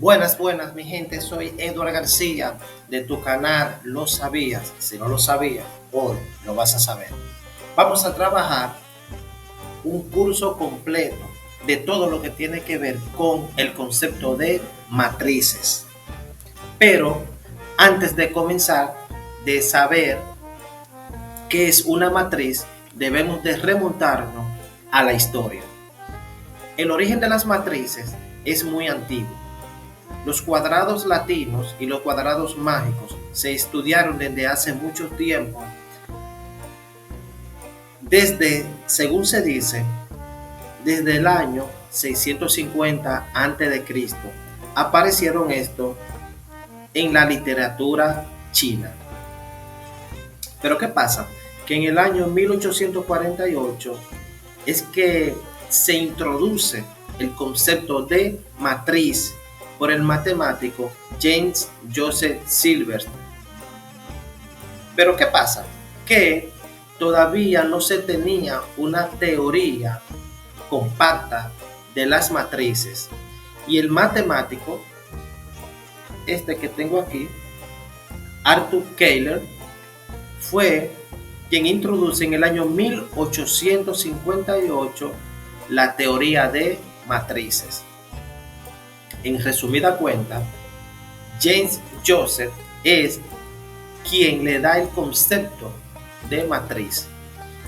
Buenas, mi gente. Soy Edward García de tu canal Lo Sabías. Si no lo sabías, hoy lo vas a saber. Vamos a trabajar un curso completo de todo lo que tiene que ver con el concepto de matrices. Pero antes de comenzar, de saber qué es una matriz, debemos de remontarnos a la historia. El origen de las matrices es muy antiguo. Los cuadrados latinos y los cuadrados mágicos se estudiaron desde hace mucho tiempo. Según se dice, desde el año 650 a.C. aparecieron estos en la literatura china. Pero ¿qué pasa? Que en el año 1848 es que se introduce el concepto de matriz por el matemático James Joseph Silverstone. Pero ¿qué pasa? Que todavía no se tenía una teoría compacta de las matrices. Y el matemático, este que tengo aquí, Arthur Keller, fue quien introduce en el año 1858 la teoría de matrices. En resumida cuenta, James Joseph es quien le da el concepto de matriz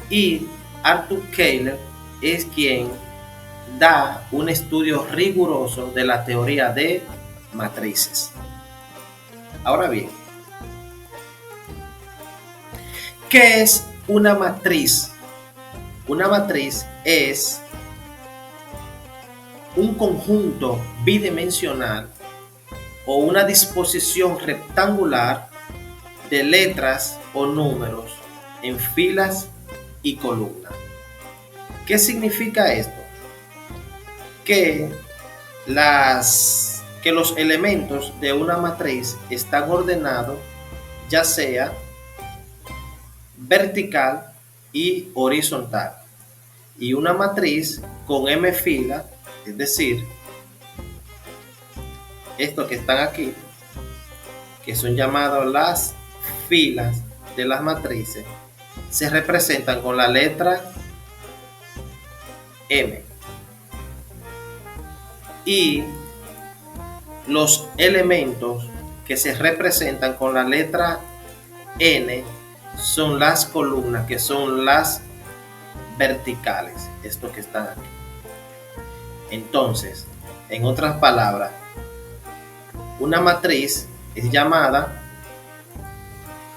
y Arthur Keller es quien da un estudio riguroso de la teoría de matrices. Ahora bien, ¿qué es una matriz? Una matriz es un conjunto bidimensional o una disposición rectangular de letras o números en filas y columnas. ¿Qué significa esto? Que los elementos de una matriz están ordenados ya sea vertical y horizontal. Y una matriz con m filas, es decir, estos que están aquí, que son llamadas las filas de las matrices, se representan con la letra M. Y los elementos que se representan con la letra N son las columnas, que son las verticales, estos que están aquí. Entonces, en otras palabras, una matriz es llamada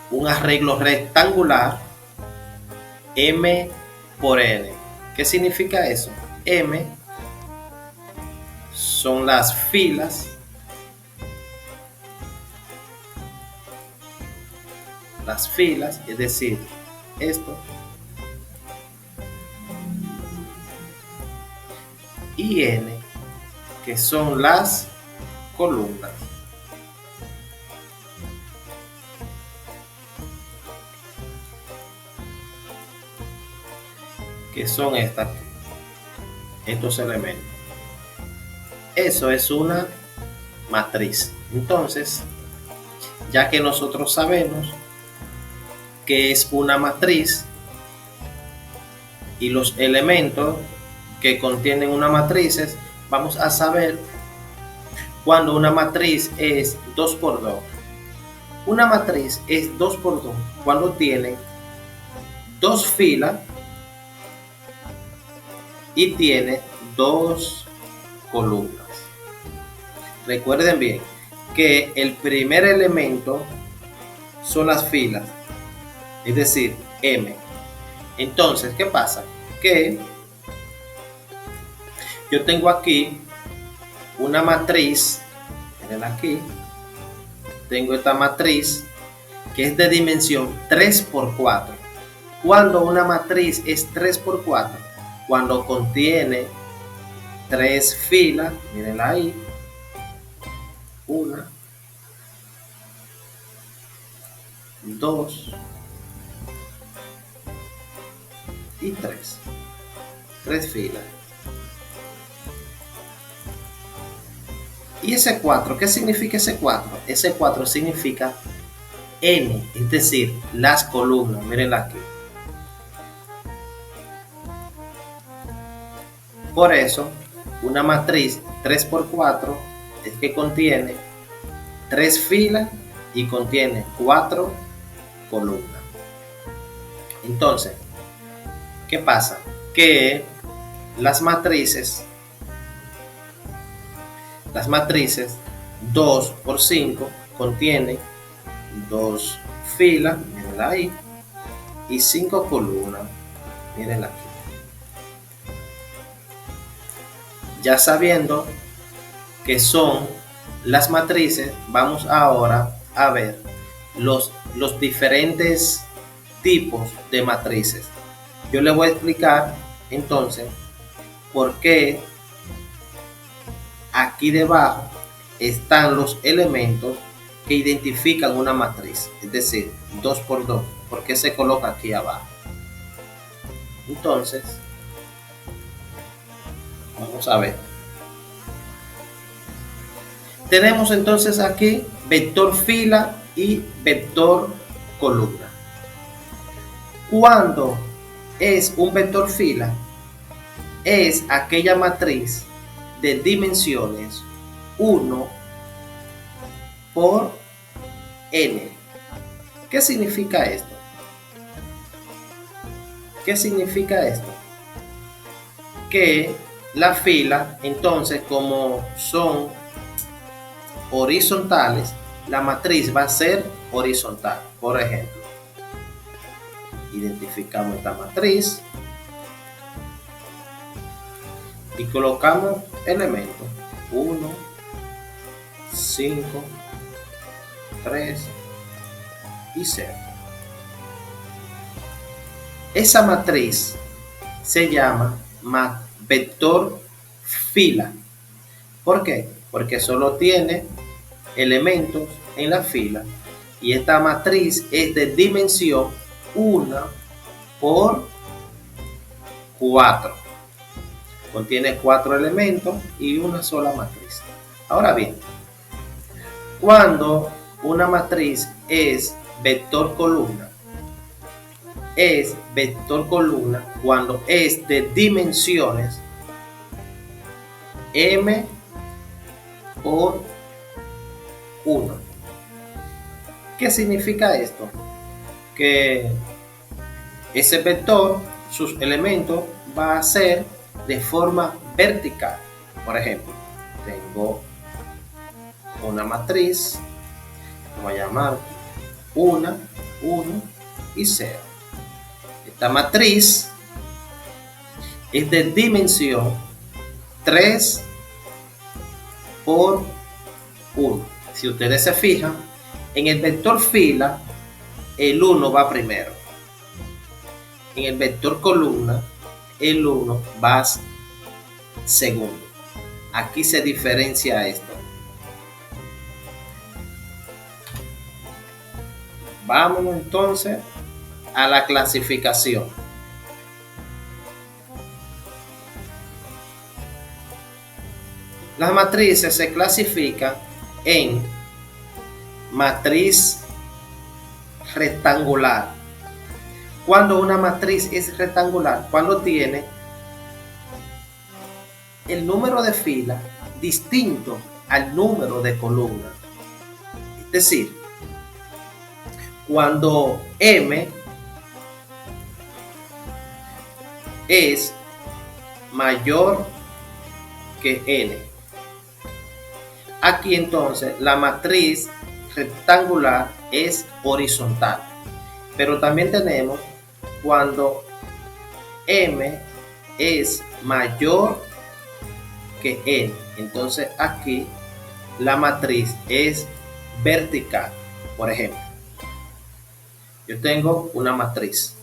un arreglo rectangular M por N. ¿Qué significa eso? M son las filas, es decir, esto, y N, que son las columnas. Que son estos elementos. Eso es una matriz. Entonces, ya que nosotros sabemos qué es una matriz y los elementos que contienen una matriz, vamos a saber cuando una matriz es 2x2. Una matriz es 2x2 cuando tiene dos filas y tiene dos columnas. Recuerden bien que el primer elemento son las filas, es decir, M. Entonces, ¿qué pasa? Que yo tengo aquí una matriz, miren aquí, tengo esta matriz que es de dimensión 3x4. Cuando una matriz es 3x4, cuando contiene tres filas, mirenla ahí, 1, 2 y 3. Tres filas. ¿Y ese 4? ¿Qué significa ese 4? Ese 4 significa n, es decir, las columnas. Mírenla aquí. Por eso, una matriz 3 por 4 es que contiene 3 filas y contiene 4 columnas. Entonces, ¿qué pasa? Que las matrices 2 por 5 contienen 2 filas, mírenla ahí, y 5 columnas, mírenla aquí. Ya sabiendo que son las matrices, vamos ahora a ver los diferentes tipos de matrices. Yo les voy a explicar entonces por qué aquí debajo están los elementos que identifican una matriz, es decir, 2 por 2, ¿por qué se coloca aquí abajo? Entonces, vamos a ver. Tenemos entonces aquí vector fila y vector columna. Cuando es un vector fila, es aquella matriz de dimensiones 1 por n. ¿Qué significa esto? ¿Qué significa esto? Que la fila, entonces, como son horizontales, la matriz va a ser horizontal. Por ejemplo, identificamos esta matriz y colocamos elementos 1, 5, 3 y 0. Esa matriz se llama vector fila. ¿Por qué? Porque solo tiene elementos en la fila y esta matriz es de dimensión 1 por 4. Contiene 4 elementos y una sola matriz. Ahora bien, cuando una matriz es vector columna cuando es de dimensiones m por 1. ¿Qué significa esto? Que ese vector, sus elementos, va a ser de forma vertical. Por ejemplo, tengo una matriz, voy a llamar 1, 1 y 0. Esta matriz es de dimensión 3 por 1. Si ustedes se fijan, en el vector fila, el 1 va primero. En el vector columna, el 1 va segundo. Aquí se diferencia esto. Vamos entonces a la clasificación. Las matrices se clasifican en matriz rectangular. Cuando una matriz es rectangular, cuando tiene el número de filas distinto al número de columnas. Es decir, cuando m es mayor que n. Aquí entonces la matriz rectangular es horizontal. Pero también tenemos cuando m es mayor que n. Entonces aquí la matriz es vertical. Por ejemplo, yo tengo una matriz.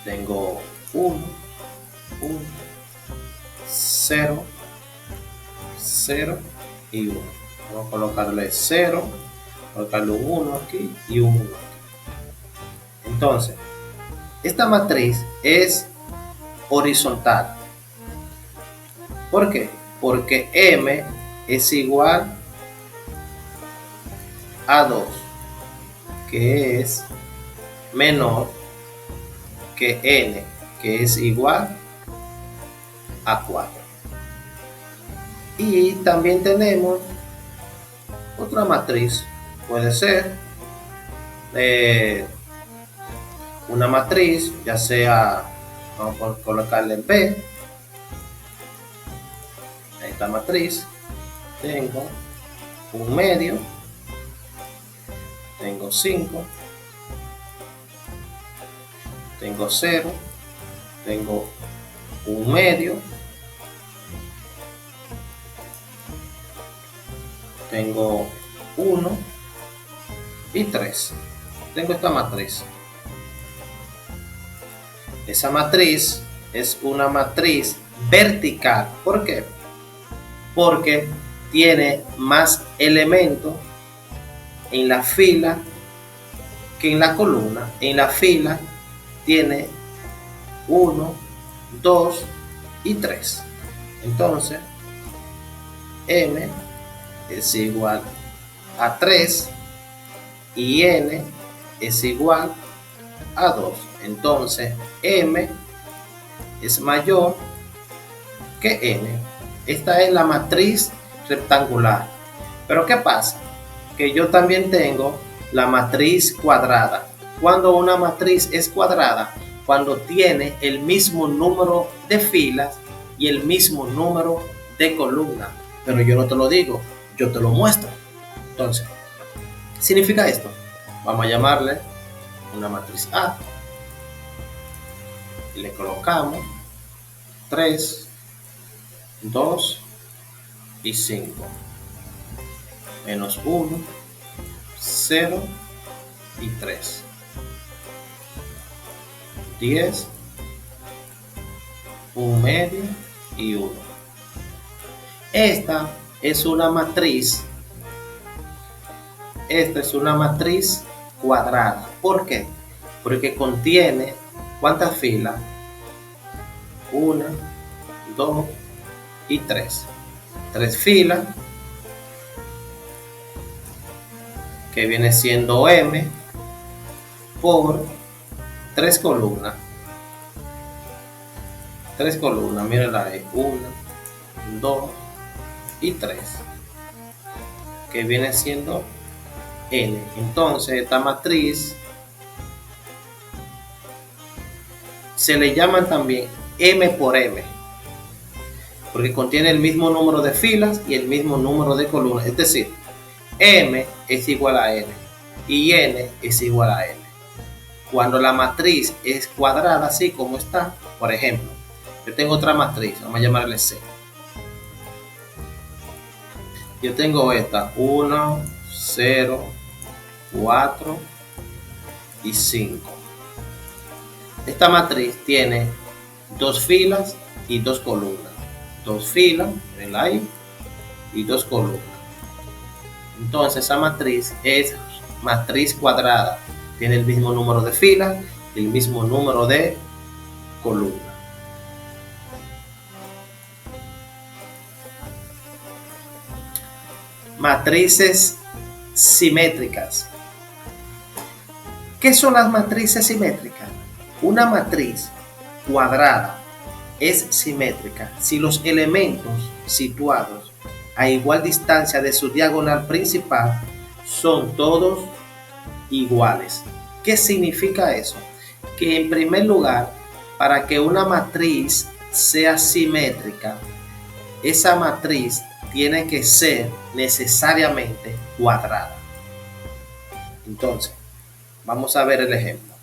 Tengo 1, 1, 0, 0 y 1. Vamos a colocarle 0, colocarle un 1 aquí y un 1 aquí. Entonces, esta matriz es horizontal. ¿Por qué? Porque M es igual a 2, que es menor que N, que es igual a 4. Y también tenemos otra matriz. Puede ser una matriz, ya sea, vamos a colocarle en B. Esta matriz, tengo un medio, tengo 5, tengo 0, tengo un medio, tengo 1 y 3. Tengo esta matriz. Esa matriz es una matriz vertical. ¿Por qué? Porque tiene más elementos en la fila que en la columna. En la fila tiene 1, 2 y 3. Entonces, M es igual a 3 y N es igual a 2. Entonces, M es mayor que N. Esta es la matriz rectangular. Pero ¿qué pasa? Que yo también tengo la matriz cuadrada. Cuando una matriz es cuadrada, cuando tiene el mismo número de filas y el mismo número de columnas. Pero yo no te lo digo, yo te lo muestro. Entonces, ¿qué significa esto? Vamos a llamarle una matriz A. Y le colocamos 3, 2 y 5. Menos 1, 0 y 3. 10, un medio y 1. Esta es una matriz. Esta es una matriz cuadrada. ¿Por qué? Porque contiene ¿cuántas filas? 1, 2 y 3. 3 filas, que viene siendo M, por 3 columnas. 3 columnas, mírenla ahí. 1, 2 y 3. Que viene siendo N. Entonces, esta matriz se le llaman también M por M, porque contiene el mismo número de filas y el mismo número de columnas. Es decir, M es igual a N y N es igual a N. Cuando la matriz es cuadrada, así como está, por ejemplo, yo tengo otra matriz, vamos a llamarle C. Yo tengo esta, 1, 0, 4 y 5. Esta matriz tiene 2 filas y 2 columnas. 2 filas, mirenla ahí, y 2 columnas. Entonces esa matriz es matriz cuadrada. Tiene el mismo número de filas y el mismo número de columnas. Matrices simétricas. ¿Qué son las matrices simétricas? Una matriz cuadrada es simétrica si los elementos situados a igual distancia de su diagonal principal son todos iguales. ¿Qué significa eso? Que en primer lugar, para que una matriz sea simétrica, esa matriz tiene que ser necesariamente cuadrada. Entonces, vamos a ver el ejemplo.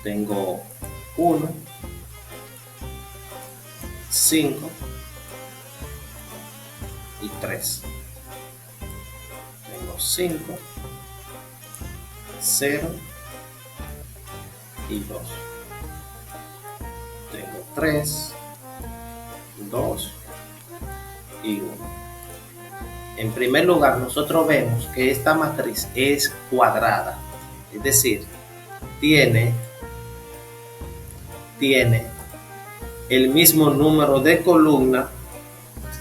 Tengo 1, 5 y 3. Tengo 5, 0 y 2. Tengo 3, 2 y 1. En primer lugar, nosotros vemos que esta matriz es cuadrada, es decir, tiene el mismo número de columna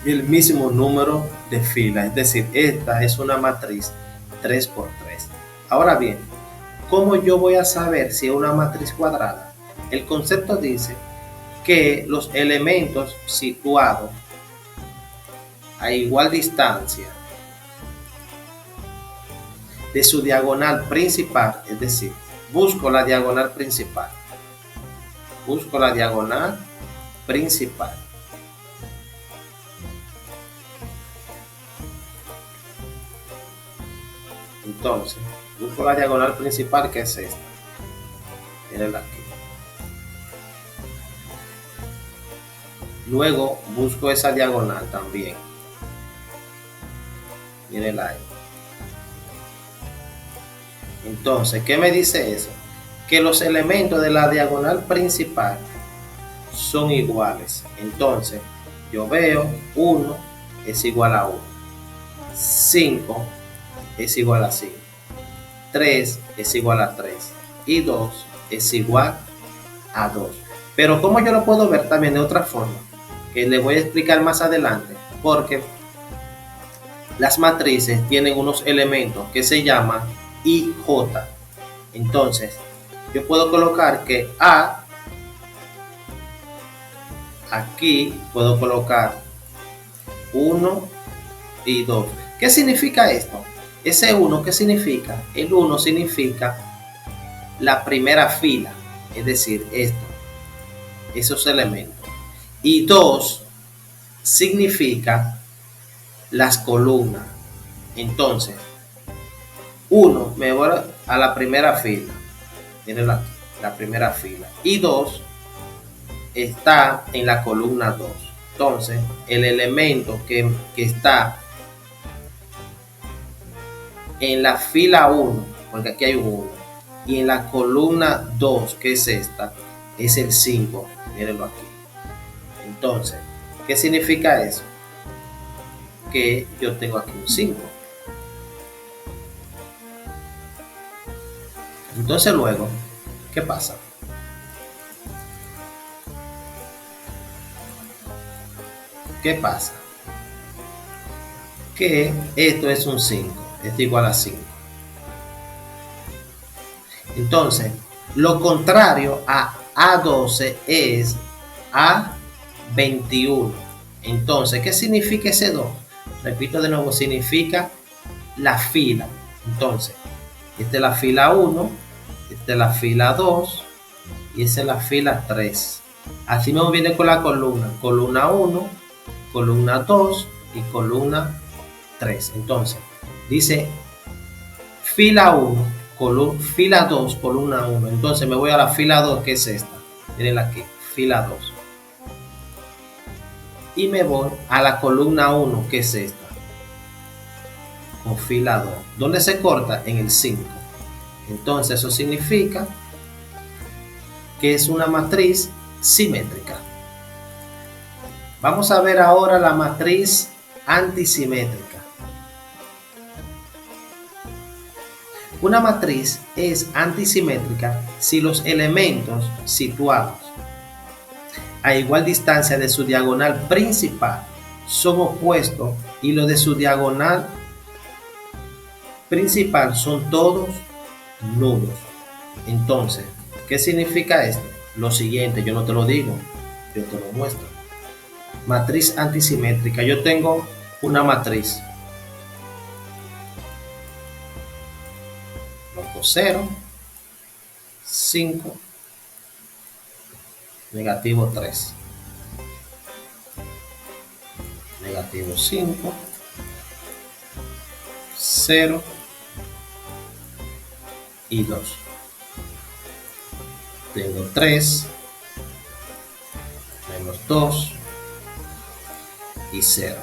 y el mismo número de filas. Es decir, esta es una matriz 3 por 3. Ahora bien, ¿cómo yo voy a saber si es una matriz cuadrada? El concepto dice que los elementos situados a igual distancia de su diagonal principal, es decir, busco la diagonal principal. Busco la diagonal principal. Entonces, busco la diagonal principal, que es esta. Mírenla aquí. Luego busco esa diagonal también. Mírenla ahí. Entonces, ¿qué me dice eso? Que los elementos de la diagonal principal son iguales. Entonces, yo veo 1 es igual a 1. 5 es igual a 5. 3 es igual a 3. Y 2 es igual a 2. Pero ¿cómo yo lo puedo ver también de otra forma? Que les voy a explicar más adelante. Porque las matrices tienen unos elementos que se llaman IJ. Entonces, yo puedo colocar que A, aquí puedo colocar 1 y 2. ¿Qué significa esto? Ese 1, ¿qué significa? El 1 significa la primera fila, es decir, esos elementos. Y 2 significa las columnas. Entonces, 1 me voy a la primera fila. Miren la primera fila. Y 2 está en la columna 2. Entonces, el elemento que está en la fila 1, porque aquí hay un 1, y en la columna 2, que es esta, es el 5. Mírenlo aquí. Entonces, ¿qué significa eso? Que yo tengo aquí un 5. Entonces luego, ¿qué pasa? ¿Qué pasa? Que esto es un 5. Esto igual a 5. Entonces, lo contrario a A12 es A21. Entonces, ¿qué significa ese 2? Repito de nuevo, significa la fila. Entonces, esta es la fila 1, esta es la fila 2 y esta es la fila 3. Así me viene con la columna. Columna 1, columna 2 y columna 3. Entonces, dice fila 1. Fila 2, columna 1. Entonces me voy a la fila 2, que es esta. Miren aquí, fila 2. Y me voy a la columna 1, que es esta. Con fila 2. ¿Dónde se corta? En el 5. Entonces eso significa que es una matriz simétrica. Vamos a ver ahora la matriz antisimétrica. Una matriz es antisimétrica si los elementos situados a igual distancia de su diagonal principal son opuestos y los de su diagonal principal son todos nulos. Entonces, ¿qué significa esto? Lo siguiente, yo no te lo digo, yo te lo muestro. Matriz antisimétrica. Yo tengo una matriz. 0, 5, negativo 3, negativo 5, 0 y 2. Tengo 3, menos 2 y 0.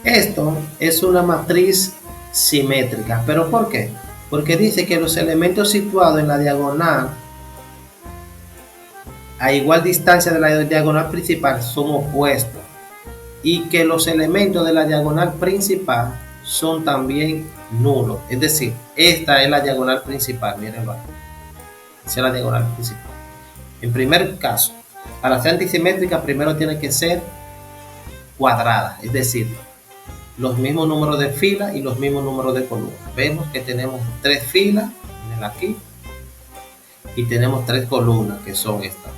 Esto es una matriz simétrica. ¿Pero por qué? Porque dice que los elementos situados en la diagonal a igual distancia de la diagonal principal son opuestos y que los elementos de la diagonal principal son también nulos. Es decir, esta es la diagonal principal. Mírenlo aquí. Esa es la diagonal principal. En primer caso, para ser antisimétrica primero tiene que ser cuadrada, es decir, los mismos números de filas y los mismos números de columnas. Vemos que tenemos 3 filas, miren aquí, y tenemos 3 columnas que son estas.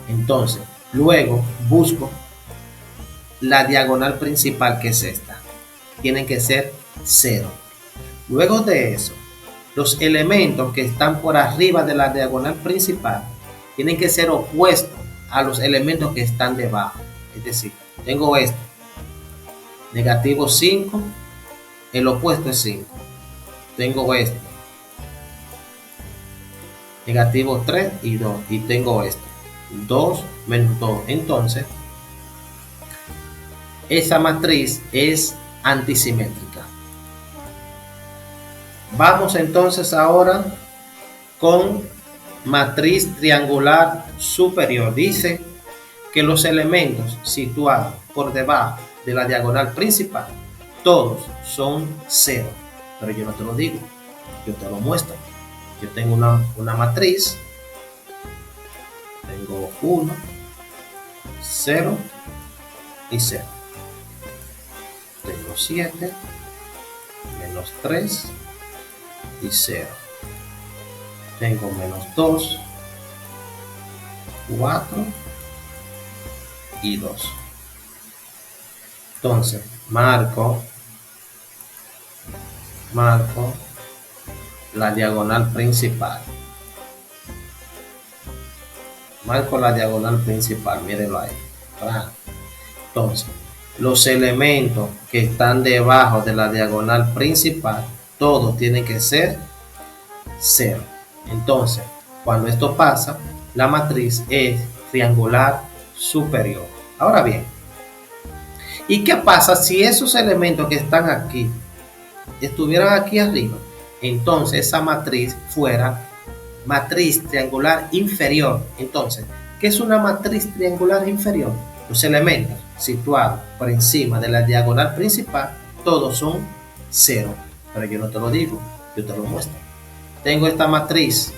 Entonces, luego busco la diagonal principal, que es esta. Tienen que ser 0. Luego de eso, los elementos que están por arriba de la diagonal principal tienen que ser opuestos a los elementos que están debajo. Es decir, tengo esto, negativo 5, el opuesto es 5. Tengo esto, negativo 3 y 2. Y tengo esto, 2 menos 2. Entonces, esa matriz es antisimétrica. Vamos entonces ahora con matriz triangular superior. Dice que los elementos situados por debajo de la diagonal principal, todos son 0. Pero yo no te lo digo, yo te lo muestro. Yo tengo una matriz, tengo 1, 0 y 0. Tengo 7, menos 3 y 0. Tengo menos 2, 4 y 2. Entonces, marco la diagonal principal. Marco la diagonal principal, mírenlo ahí. Entonces, los elementos que están debajo de la diagonal principal, todos tienen que ser 0. Entonces, cuando esto pasa, la matriz es triangular superior. Ahora bien, ¿y qué pasa si esos elementos que están aquí estuvieran aquí arriba? Entonces esa matriz fuera matriz triangular inferior. Entonces, ¿qué es una matriz triangular inferior? Los elementos situados por encima de la diagonal principal, todos son 0. Pero yo no te lo digo, yo te lo muestro. Tengo esta matriz.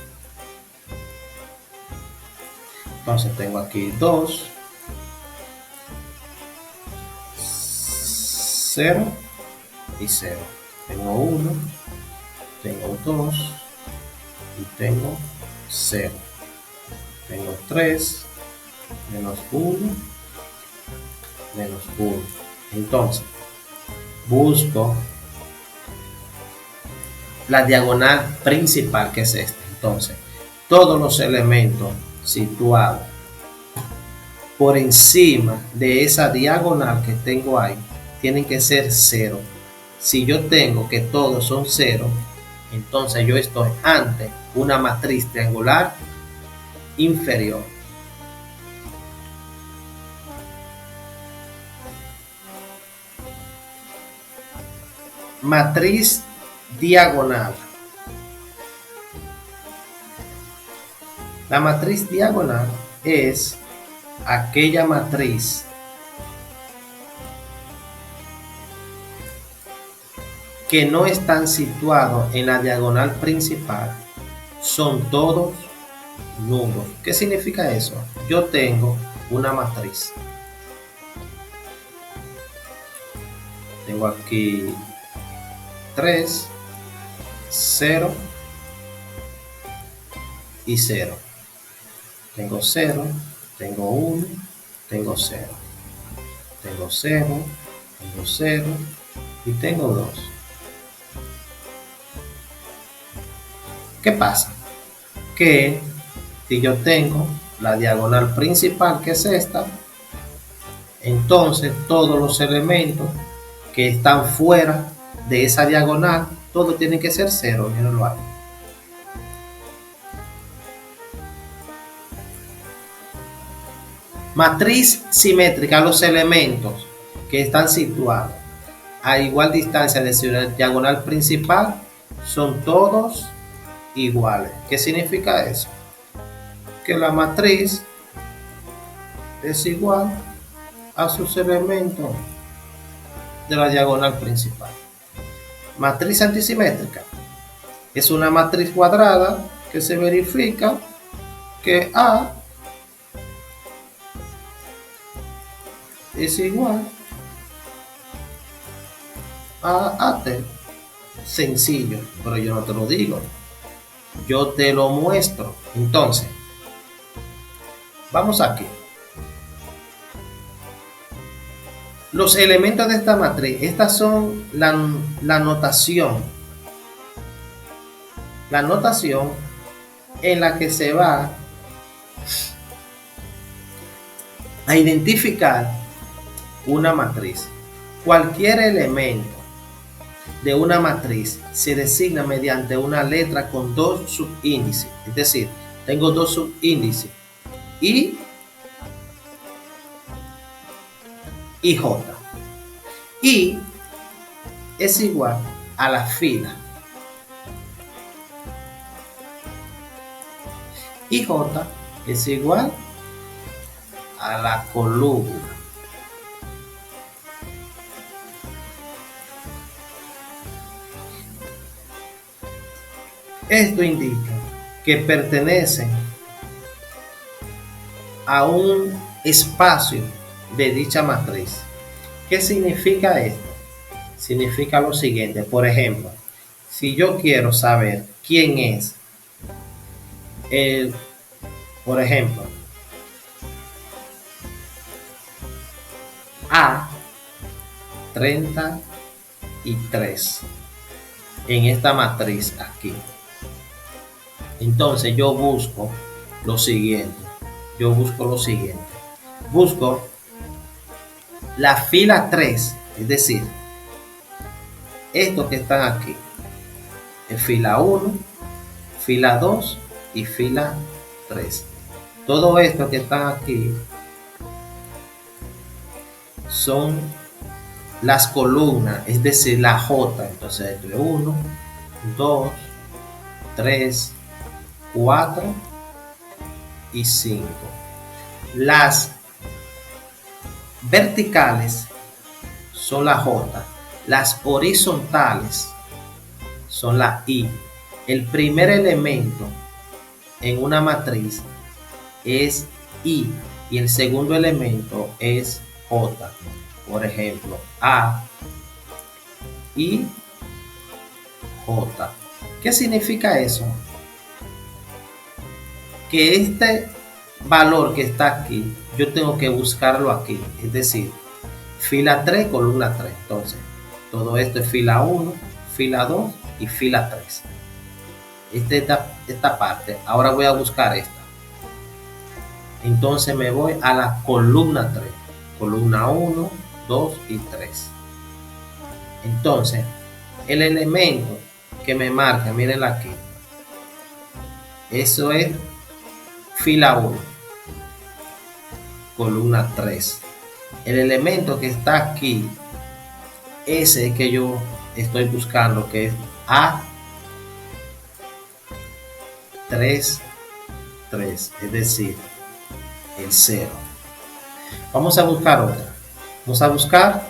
Entonces tengo aquí 2, 0 y 0. Tengo 1, tengo 2 y tengo 0. Tengo 3, menos 1, menos 1. Entonces, busco la diagonal principal, que es esta. Entonces, todos los elementos situados por encima de esa diagonal que tengo ahí tienen que ser 0. Si yo tengo que todos son 0, entonces yo estoy ante una matriz triangular inferior. Matriz diagonal. La matriz diagonal es aquella matriz que no están situados en la diagonal principal, son todos nulos. ¿Qué significa eso? Yo tengo una matriz. Tengo aquí 3, 0 y 0. Tengo 0, tengo 1, tengo 0. Tengo 0, tengo 0 y tengo 2. ¿Qué pasa? Que si yo tengo la diagonal principal, que es esta, entonces todos los elementos que están fuera de esa diagonal, todos tienen que ser 0. Mírenlo ahí. Matriz simétrica, los elementos que están situados a igual distancia de su diagonal principal son todos iguales. ¿Qué significa eso? Que la matriz es igual a sus elementos de la diagonal principal. Matriz antisimétrica es una matriz cuadrada que se verifica que A es igual a AT. Sencillo, pero yo no te lo digo, yo te lo muestro. Entonces, vamos aquí. Los elementos de esta matriz, estas son la notación. La notación en la que se va a identificar una matriz. Cualquier elemento de una matriz se designa mediante una letra con dos subíndices. Es decir, tengo dos subíndices, I y J. I es igual a la fila y J es igual a la columna. Esto indica que pertenecen a un espacio de dicha matriz. ¿Qué significa esto? Significa lo siguiente. Por ejemplo, si yo quiero saber quién es por ejemplo, A33 en esta matriz aquí. Entonces yo busco lo siguiente. Busco la fila 3, es decir, estos que están aquí, en fila 1, fila 2 y fila 3. Todo esto que están aquí son las columnas, es decir, la J. Entonces esto es 1, 2, 3, 4 y 5. Las verticales son la J, las horizontales son la I. El primer elemento en una matriz es I y el segundo elemento es J. Por ejemplo, A, I, J. ¿Qué significa eso? Que este valor que está aquí, yo tengo que buscarlo aquí. Es decir, fila 3, columna 3. Entonces, todo esto es fila 1, fila 2 y fila 3. Esta parte. Ahora voy a buscar esta. Entonces me voy a la columna 3. Columna 1, 2 y 3. Entonces, el elemento que me marca, miren aquí. Eso es fila 1, columna 3. El elemento que está aquí, ese que yo estoy buscando, que es A33, es decir, el 0. Vamos a buscar otra. Vamos a buscar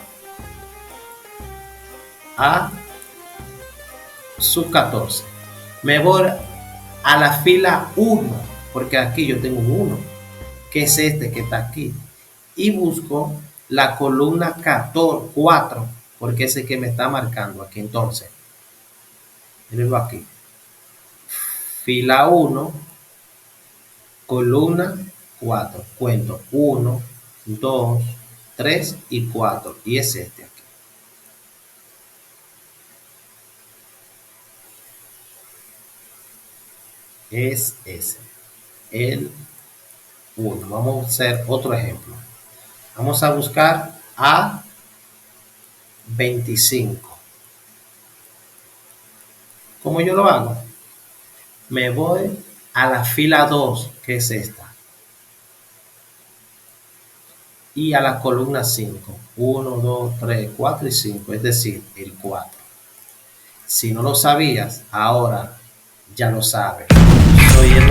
A sub 14. Me voy a la fila 1, porque aquí yo tengo un 1, que es este que está aquí. Y busco la columna 4, porque es el que me está marcando aquí. Entonces, mírenlo aquí. Fila 1, columna 4. Cuento 1, 2, 3 y 4. Y es este aquí. Es ese. El 1. Vamos a hacer otro ejemplo. Vamos a buscar a 25. ¿Cómo yo lo hago? Me voy a la fila 2, que es esta. Y a la columna 5. 1, 2, 3, 4 y 5. Es decir, el 4. Si no lo sabías, ahora ya lo sabes. Soy el